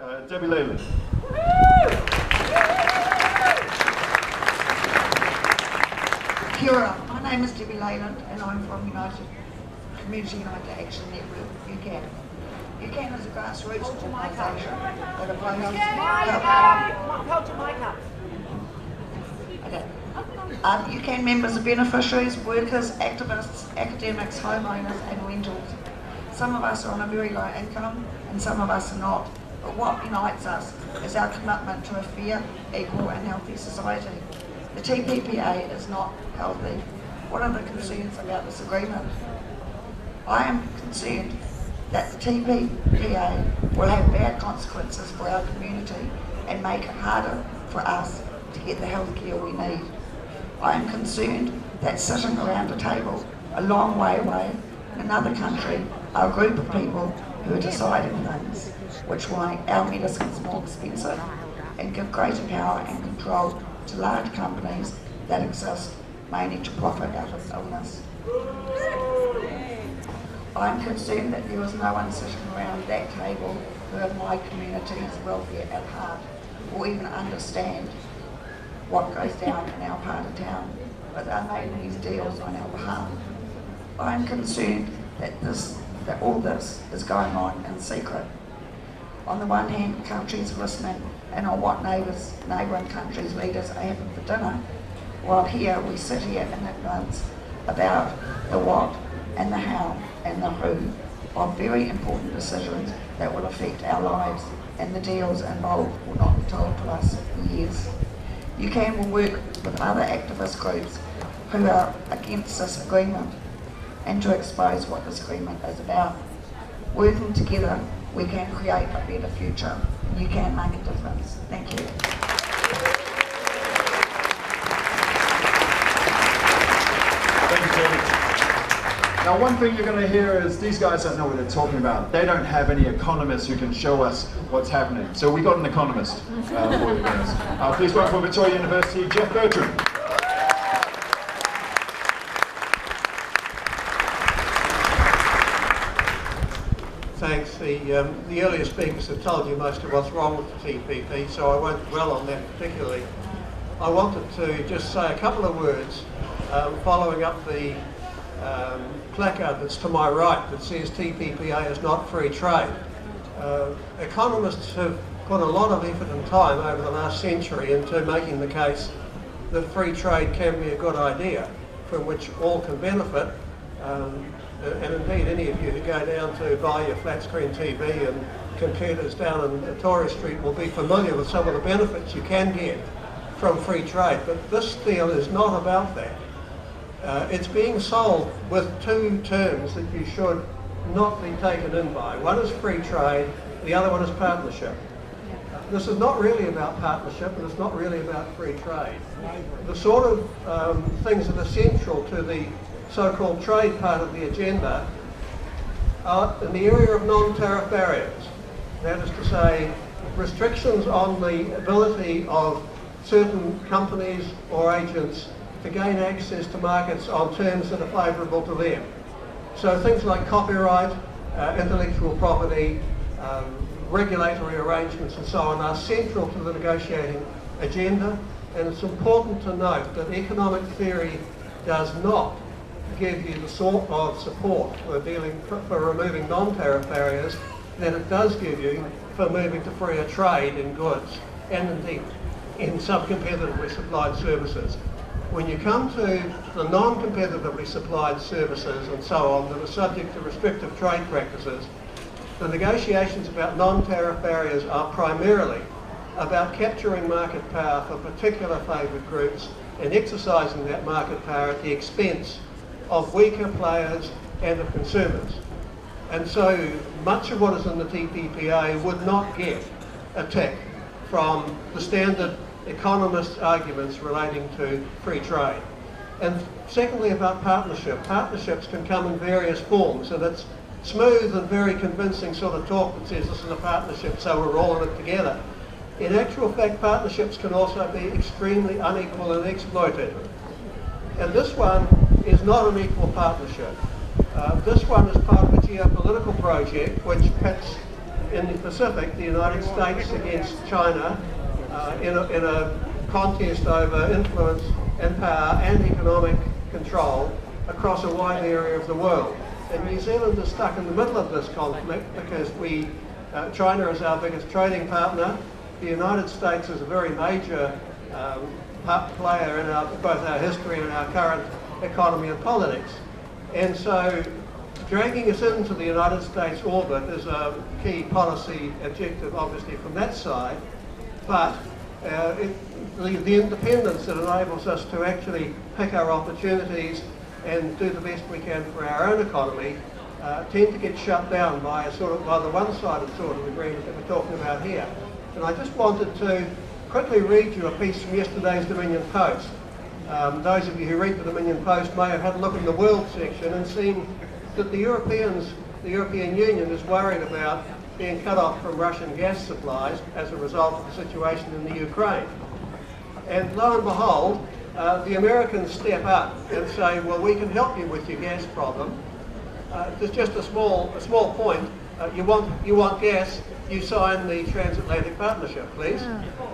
Debbie Leyland. Kia ora. My name is Debbie Leyland and I'm from Community United Action Network, UCAN. UCAN is a grassroots organisation that opposes UCAN members are beneficiaries, workers, activists, academics, homeowners and rentals. Some of us are on a very low income and some of us are not. But what unites us is our commitment to a fair, equal and healthy society. The TPPA is not healthy. What are the concerns about this agreement? I am concerned that the TPPA will have bad consequences for our community and make it harder for us to get the health care we need. I am concerned that sitting around a table a long way away in another country are a group of people who are deciding things which will make our medicines more expensive and give greater power and control to large companies that exist mainly to profit out of illness. I'm concerned that there is no one sitting around that table who have my community's welfare at heart or even understand what goes down in our part of town, but they're making these deals on our behalf. I'm concerned that all this is going on in secret. On the one hand, countries are listening and on what neighbouring countries' leaders are having for dinner, while here we sit here in ignorance about the what and the how and the who of very important decisions that will affect our lives, and the deals involved will not be told to us for years. UCAN will work with other activist groups who are against this agreement and to expose what this agreement is about. Working together, we can create a better future. You can make a difference. Thank you. Thank you, Jamie. Now, one thing you're going to hear is these guys don't know what they're talking about. They don't have any economists who can show us what's happening. So we got an economist for you guys. Please welcome from Victoria University, Jeff Bertram. Thanks. The earlier speakers have told you most of what's wrong with the TPP, so I won't dwell on that particularly. I wanted to just say a couple of words following up the placard that's to my right that says TPPA is not free trade. Economists have put a lot of effort and time over the last century into making the case that free trade can be a good idea from which all can benefit. And indeed, any of you who go down to buy your flat screen TV and computers down in Aotearoa Street will be familiar with some of the benefits you can get from free trade. But this deal is not about that. It's being sold with two terms that you should not be taken in by. One is free trade, the other one is partnership. This is not really about partnership and it's not really about free trade. The sort of things that are central to the so-called trade part of the agenda are in the area of non-tariff barriers. That is to say, restrictions on the ability of certain companies or agents to gain access to markets on terms that are favourable to them. So things like copyright, intellectual property, regulatory arrangements and so on are central to the negotiating agenda, and it's important to note that economic theory does not give you the sort of support for removing non-tariff barriers that it does give you for moving to freer trade in goods and indeed in some competitively supplied services. When you come to the non-competitively supplied services and so on that are subject to restrictive trade practices, the negotiations about non-tariff barriers are primarily about capturing market power for particular favoured groups and exercising that market power at the expense of weaker players and of consumers. And so much of what is in the TPPA would not get a tick from the standard economist arguments relating to free trade. And secondly, about partnership. Partnerships can come in various forms, and it's smooth and very convincing sort of talk that says this is a partnership, so we're all in it together. In actual fact, partnerships can also be extremely unequal and exploitative. And this one is not an equal partnership. This one is part of a geopolitical project which pits in the Pacific, the United States against China in a contest over influence and power and economic control across a wide area of the world. And New Zealand is stuck in the middle of this conflict because China is our biggest trading partner. The United States is a very major player in both our history and our current economy and politics. And so dragging us into the United States orbit is a key policy objective, obviously, from that side. But the independence that enables us to actually pick our opportunities and do the best we can for our own economy tend to get shut down by the one-sided sort of agreement that we're talking about here. And I just wanted to quickly read you a piece from yesterday's Dominion Post. Those of you who read the Dominion Post may have had a look in the World section and seen that the European Union is worried about being cut off from Russian gas supplies as a result of the situation in the Ukraine. And lo and behold, the Americans step up and say, well, we can help you with your gas problem. There's just a small point. You want gas, you sign the Transatlantic Partnership, please,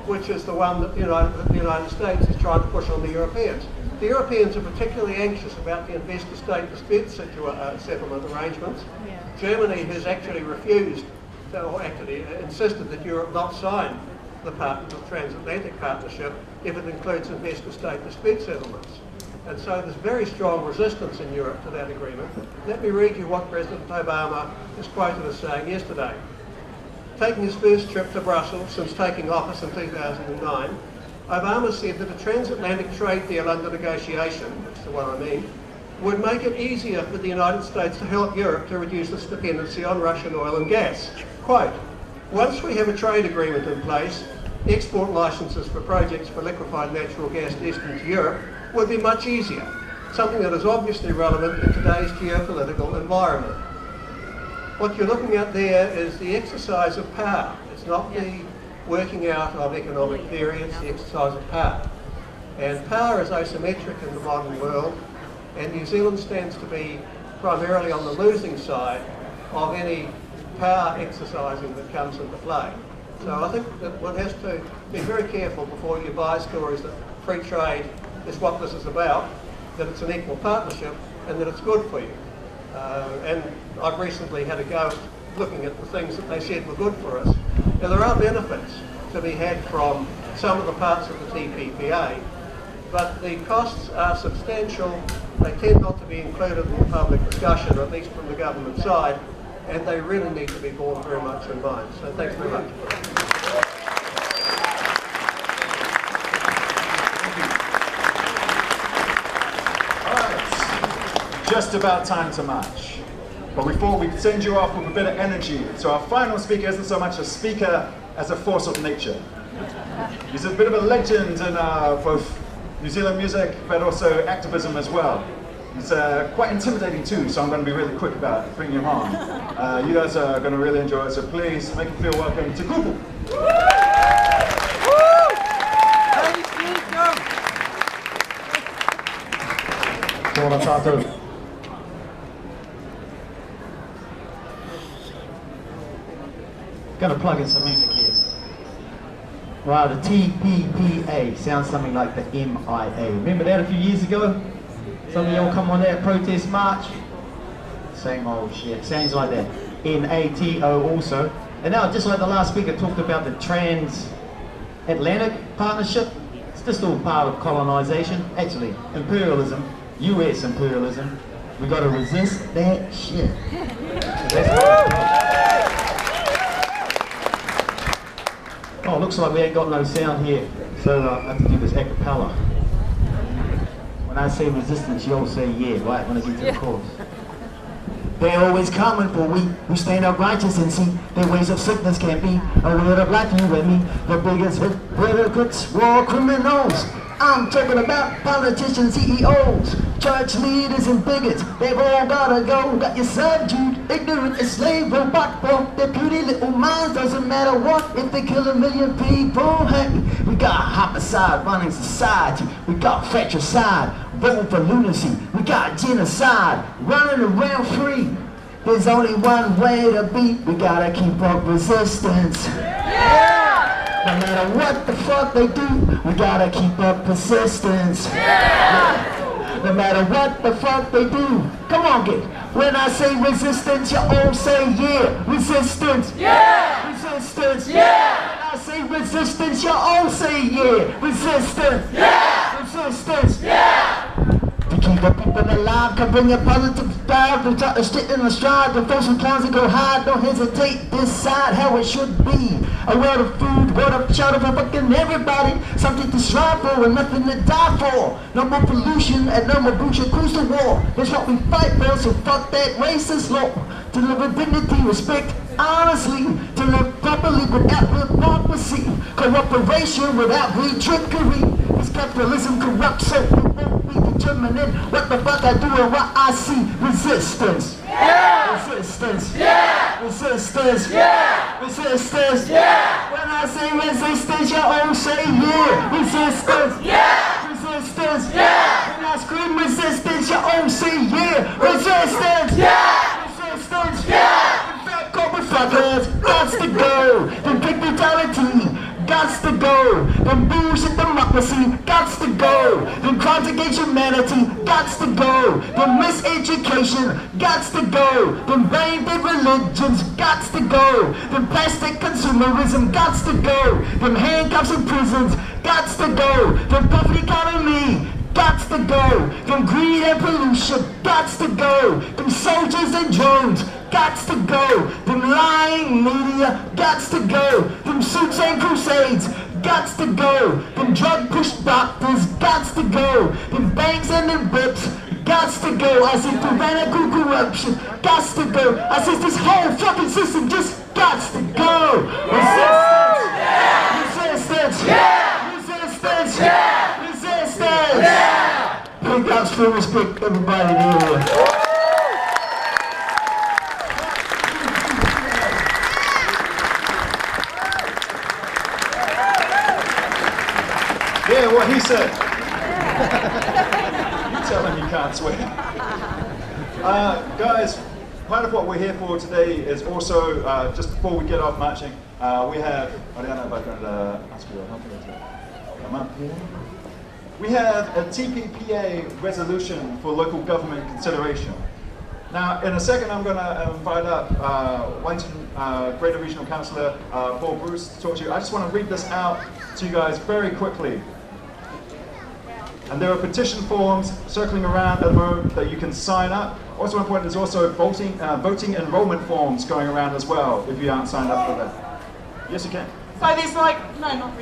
which is the one that the United States is trying to push on the Europeans. The Europeans are particularly anxious about the investor-state dispute settlement arrangements. Yeah. Germany has actually refused, or actually insisted that Europe not sign the Transatlantic Partnership if it includes investor-state dispute settlements. And so there's very strong resistance in Europe to that agreement. Let me read you what President Obama is quoted as saying yesterday. Taking his first trip to Brussels since taking office in 2009, Obama said that a transatlantic trade deal under negotiation, that's the one I mean, would make it easier for the United States to help Europe to reduce its dependency on Russian oil and gas. Quote, once we have a trade agreement in place, export licenses for projects for liquefied natural gas destined to Europe would be much easier, something that is obviously relevant in today's geopolitical environment. What you're looking at there is the exercise of power. It's not the working out of economic theory, it's the exercise of power. And power is asymmetric in the modern world, and New Zealand stands to be primarily on the losing side of any power exercising that comes into play. So I think that one has to be very careful before you buy stories that free trade is what this is about, that it's an equal partnership and that it's good for you. And I've recently had a go at looking at the things that they said were good for us. Now there are benefits to be had from some of the parts of the TPPA, but the costs are substantial. They tend not to be included in the public discussion, at least from the government side, and they really need to be borne very much in mind. So thanks very much. Just about time to march. But before we send you off with a bit of energy, so our final speaker isn't so much a speaker as a force of nature. He's a bit of a legend in both New Zealand music, but also activism as well. He's quite intimidating too, so I'm going to be really quick about bringing him on. You guys are going to really enjoy it, so please make him feel welcome to Cuba. Tōna tātou. Going to plug in some music here. Wow, the TPPA sounds something like the MIA. Remember that a few years ago? Some of y'all come on that protest march? Same old shit. Sounds like that. NATO also. And now, just like the last speaker talked about the transatlantic partnership, it's just all part of colonization. Actually, imperialism, US imperialism. We got to resist that shit. So that's oh, looks like we ain't got no sound here, so I have to do this a cappella. When I say resistance, you all say yeah, right, when I get to the chorus. They're always coming for we who stand up righteous and see their ways of sickness can't be a word of like you and me. The biggest hypocrites, war criminals. I'm talking about politicians, CEOs, church leaders and bigots. They've all gotta go. Got you subdued, ignorant as slave robot for their pretty little minds. Doesn't matter what if they kill 1 million people. Hey, we got homicide running society. We got fratricide, voting for lunacy. We got genocide running around free. There's only one way to beat, we gotta keep up resistance. No matter what the fuck they do, we gotta keep up persistence. No matter what the fuck they do, come on, get. When I say resistance, you all say yeah. Resistance, yeah. Resistance, yeah. When I say resistance, you all say yeah. Resistance, yeah. Resistance, yeah. To keep the people alive, can bring a positive vibe. To talk the shit in the stride, the folks and clowns that go hide. Don't hesitate, decide how it should be. A world of food, world of shelter for fucking everybody. Something to strive for and nothing to die for. No more pollution and no more bullshit, cruise to war. That's what we fight for, so fuck that racist law. To live with dignity, respect, honestly. To live properly without hypocrisy. Cooperation without greed, trickery. This capitalism corrupts, so it won't be determining what the fuck I do and what I see. Resistance. Yeah. Resistance. Yeah. Resistance. Yeah. Resistance. Yeah. When I say resistance, you all say yeah. Resistance. Yeah. Resistance. Yeah. When I scream resistance, you all say yeah. Resistance. Yeah. Resistance. Yeah. The fat corporate fuckers, gots to go. The big brutality, gots to go. Them bullshit democracy, gots to go. Them crimes against humanity, gots to go. Them miseducation, gots to go. Them brain-dead religions, gots to go. Them plastic consumerism, gots to go. Them handcuffs in prisons, gots to go. Them puppet economy, gots to go. Them greed and pollution, gots to go. Them soldiers and drones, gots to go. Them lying media, gots to go. Them suits and crusades, gots to go. Them drug push doctors, gots to go. Them banks and them whips, gots to go. I see tyrannical corruption, gots to go. I see this whole fucking system just gots to go. Resistance, resistance, resistance, resistance. Big ups for respect, everybody here. Yeah, what he said. You tell him you can't swear. Guys, part of what we're here for today is also, just before we get off marching, we have, I don't know if I can ask you to come up here. We have a TPPA resolution for local government consideration. Now, in a second, I'm going to invite up Wellington Greater Regional Councillor Paul Bruce to talk to you. I just want to read this out to you guys very quickly. And there are petition forms circling around at the moment that you can sign up. Also important, there's also voting enrollment forms going around as well if you aren't signed up for that. Yes, you can. So there's like, no, not really.